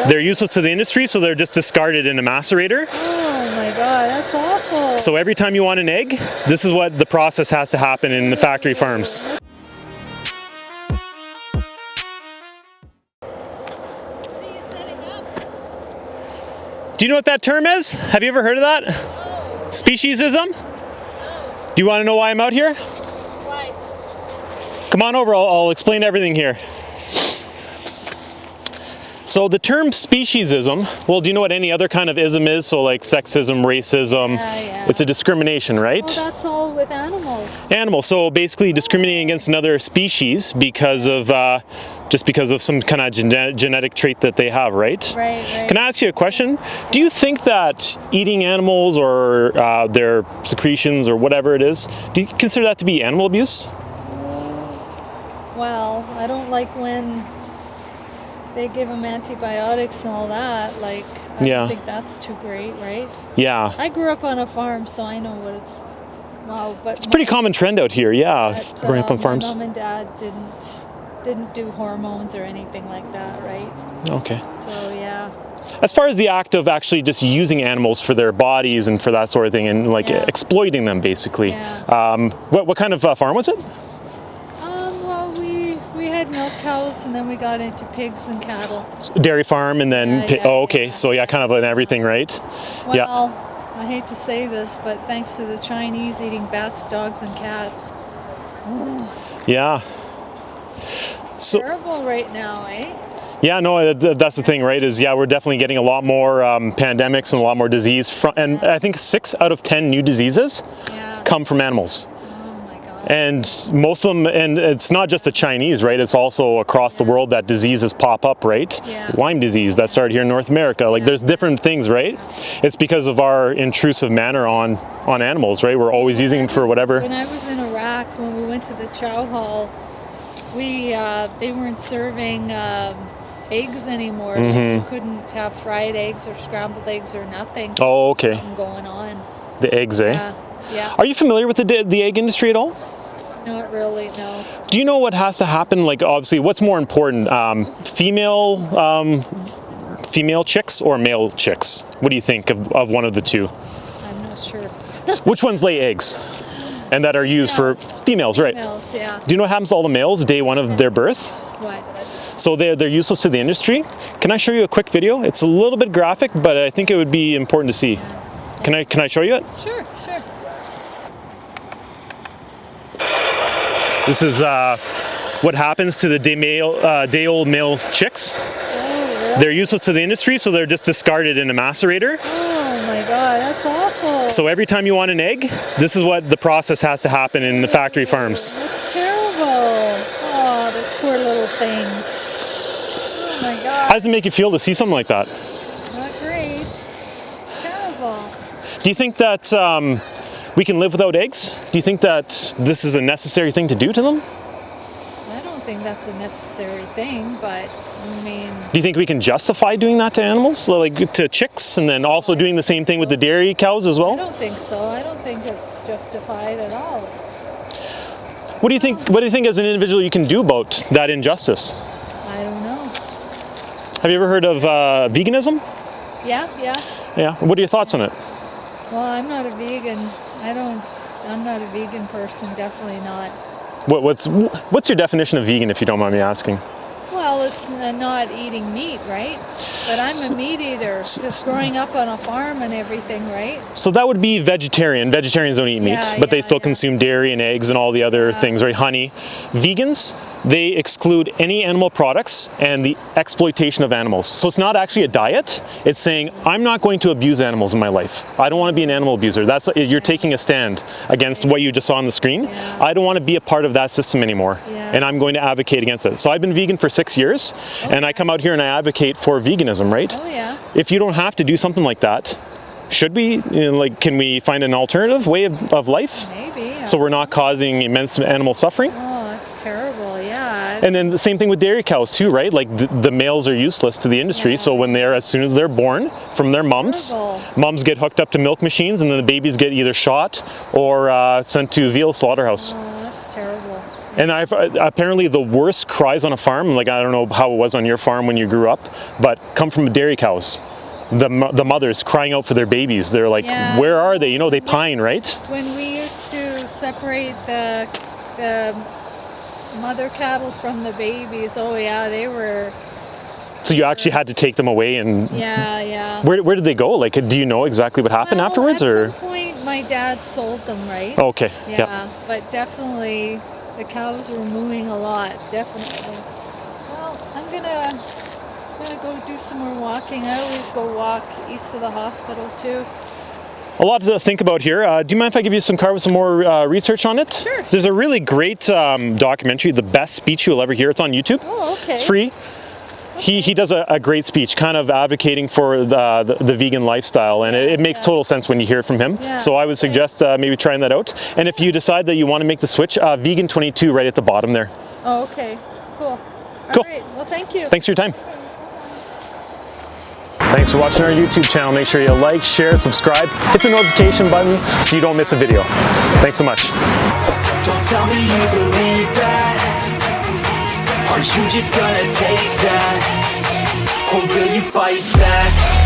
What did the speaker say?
They're useless to the industry, so they're just discarded in a macerator. Oh my God, that's awful. So every time you want an egg, this is what the process has to happen in the factory farms. What are you setting up? Do you know what that term is? Have you ever heard of that? No. Speciesism? No. Do you want to know why I'm out here? Why? Come on over, I'll explain everything here. So the term speciesism, well, do you know what any other kind of ism is? So like sexism, racism, Yeah. It's a discrimination, right? Well, that's all with animals. Animals, so basically discriminating against another species because of, just because of some kind of genetic trait that they have, right? Right. Can I ask you a question? Do you think that eating animals or their secretions or whatever it is, do you consider that to be animal abuse? Well, I don't like when they give them antibiotics and all that. Like, I don't think that's too great, right? Yeah. I grew up on a farm, so I know what it's. Wow, but it's a pretty common trend out here, yeah. Growing up on farms. My mom and dad didn't do hormones or anything like that, right? Okay. So yeah. As far as the act of actually just using animals for their bodies and for that sort of thing, and like exploiting them, basically. Yeah. What kind of farm was it? Well, we had milk cows, and then we got into pigs and cattle. Dairy farm, and then so yeah, kind of an everything, right? Well, I hate to say this, but thanks to the Chinese eating bats, dogs, and cats. Yeah. It's terrible right now, eh? Yeah, no, that's the thing, right? Is we're definitely getting a lot more pandemics and a lot more disease and I think 6 out of 10 new diseases come from animals. And most of them, and it's not just the Chinese, right? It's also across the world that diseases pop up, right? Lyme disease that started here in North America. Like there's different things, right? It's because of our intrusive manner on animals, right? We're always using them for whatever. When I was in Iraq, when we went to the chow hall, they weren't serving eggs anymore. Like you couldn't have fried eggs or scrambled eggs or nothing. Oh, okay. Something going on. The eggs, eh? Yeah. Are you familiar with the egg industry at all? Not really, no. Do you know what has to happen? Like, obviously, what's more important, female chicks or male chicks? What do you think of one of the two? I'm not sure. Which ones lay eggs and that are used for females, right? Females, yeah. Do you know what happens to all the males day one of their birth? What? So they're useless to the industry. Can I show you a quick video? It's a little bit graphic, but I think it would be important to see. Can I show you it? Sure. This is what happens to the day-old male chicks. Oh, really? They're useless to the industry, so they're just discarded in a macerator. Oh my God, that's awful. So every time you want an egg, this is what the process has to happen in the factory farms. That's terrible. Oh, those poor little things. Oh my God. How does it make you feel to see something like that? Not great. Terrible. Do you think that we can live without eggs? Do you think that this is a necessary thing to do to them? I don't think that's a necessary thing, but I mean... Do you think we can justify doing that to animals, so like to chicks, and then also doing the same thing with the dairy cows as well? I don't think so. I don't think it's justified at all. What do you think? What do you think as an individual you can do about that injustice? I don't know. Have you ever heard of veganism? Yeah. Yeah. What are your thoughts on it? Well, I'm not a vegan. I'm not a vegan person, definitely not. What's your definition of vegan, if you don't mind me asking? Well, it's not eating meat, right? But I'm a meat eater, just growing up on a farm and everything, right? So that would be vegetarian. Vegetarians don't eat meat, but they still consume dairy and eggs and all the other things, right? Honey. Vegans, they exclude any animal products and the exploitation of animals. So it's not actually a diet. It's saying, I'm not going to abuse animals in my life. I don't want to be an animal abuser. You're taking a stand against what you just saw on the screen. I don't want to be a part of that system anymore. And I'm going to advocate against it. So I've been vegan for 6 years, and I come out here and I advocate for veganism, right? Oh yeah. If you don't have to do something like that, should we, can we find an alternative way of life? Maybe. Yeah. So we're not causing immense animal suffering? Oh, that's terrible, yeah. And then the same thing with dairy cows too, right? Like the males are useless to the industry, so as soon as they're born from their mums get hooked up to milk machines, and then the babies get either shot or sent to veal slaughterhouse. Oh, that's terrible. And I've apparently the worst cries on a farm, like I don't know how it was on your farm when you grew up, but come from dairy cows. The mothers crying out for their babies. They're like, Yeah. where are they? You know, they pine, right? When we used to separate the mother cattle from the babies, oh yeah, they were. So you actually had to take them away, and Yeah. where did they go? Like, do you know exactly what happened afterwards, at or? some point, my dad sold them, right? Oh, okay. Yeah, but definitely the cows were mooing a lot, definitely. Well, I'm gonna go do some more walking. I always go walk east of the hospital too. A lot to think about here. Do you mind if I give you some card with some more research on it? Sure. There's a really great documentary, The Best Speech You'll Ever Hear. It's on YouTube. Oh, okay. It's free. He does a great speech, kind of advocating for the vegan lifestyle, and it makes total sense when you hear it from him. Yeah, So I would suggest maybe trying that out. And if you decide that you want to make the switch, Vegan 22 right at the bottom there. Oh, okay. Cool. Cool. All right. Well, thank you. Thanks for your time. Thanks for watching our YouTube channel. Make sure you like, share, subscribe, hit the notification button so you don't miss a video. Thanks so much. Don't tell me you believe that. Are you just gonna take that? Or will you fight back?